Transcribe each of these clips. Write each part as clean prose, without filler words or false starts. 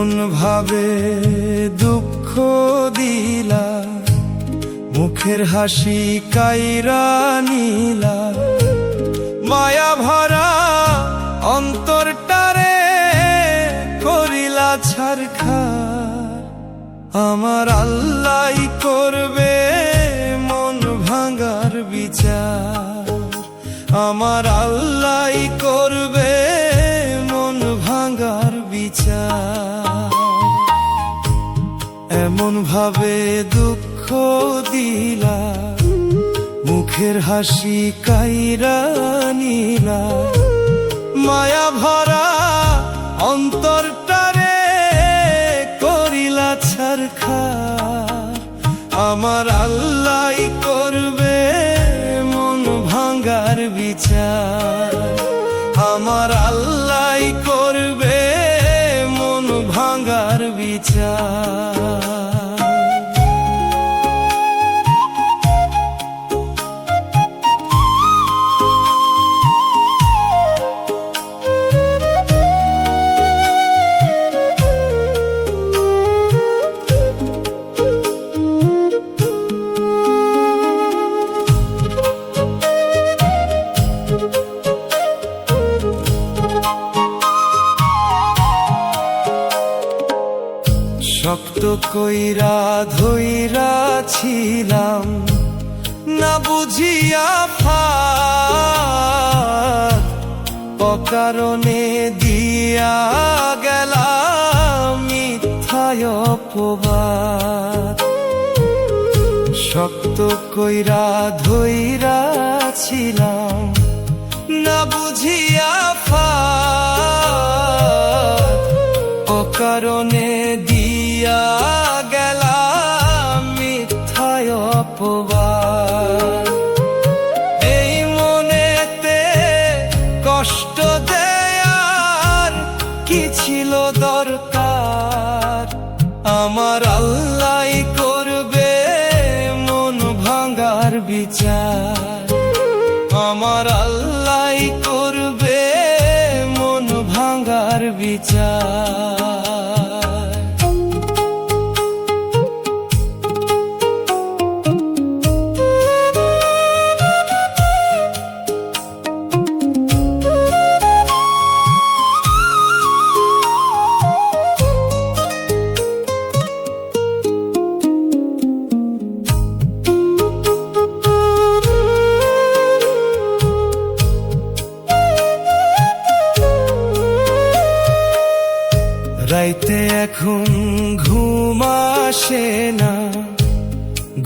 এমন ভাবে দুঃখ দিলা, মুখের হাসি কাইরা নিলা, মায়া ভরা অন্তরটারে করিলা ছারখার। আমার আল্লাহ করবে মন ভাঙার বিচার, আমার আল্লাহ করবে মন ভাঙার বিচার। এমন ভাবে দুঃখ দিলা, মুখের হাসি কাইরা নিলা, মায়া ভরা অন্তরটারে করিলা ছারখার। আমার আল্লাহ করবে মন ভাঙার বিচার, আমার আল্লাহ করবে মন ভাঙার বিচার। শক্ত কইরা ধইরা ছিলাম, না বুঝিয়া ফাঁক, অকারণে দিয়া গেলাম মিথ্যায় অপবাদ। শক্ত কইরা ধইরা ছিলাম, না বুঝিয়া ফাঁক, অকারণে দিয়া গেলাম মিথ্যায় অপবাদ। এই মনেতে কষ্ট দেয়ার কি ছিল দরকার? আমার আল্লাহ করবে মন ভাঙার বিচার, আমার আল্লাহ করবে মন ভাঙার বিচার। রাইতে এখন ঘুম আসে না,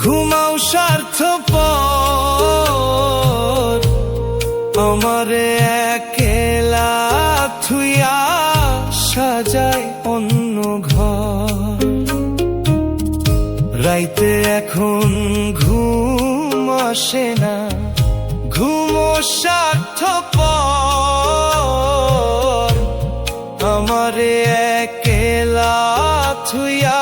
ঘুমাও স্বার্থপর, আমারে একলা থুইয়া সাজায় অন্য ঘর। রাইতে এখন ঘুম আসে না, ঘুমো স্বার্থপর, আমারে একলা থুইয়া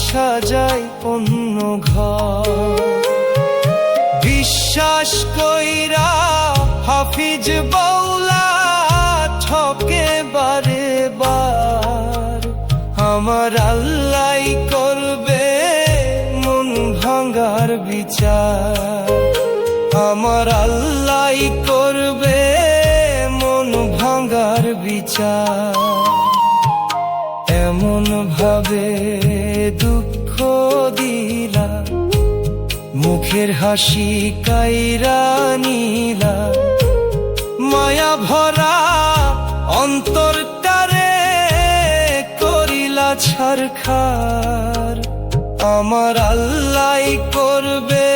সাজাই অন্য ঘর। বিশ্বাস কইরা হাফিজ বাউলা ঠকে বারে বার, আমার আল্লাহ করবে মন ভাঙার বিচার, আমার আল্লাহ করবে মন ভাঙার বিচার। এমন ভাবে দুঃখ দিলা, মুখের হাসি কাইরা নিলা, মায়া ভরা অন্তরটারে করিলা ছারখার। আমার আল্লাহ করবে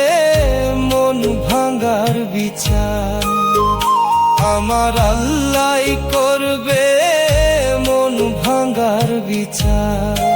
মন ভাঙার বিচার, আমার আল্লাহ করবে মন ভাঙার বিচার।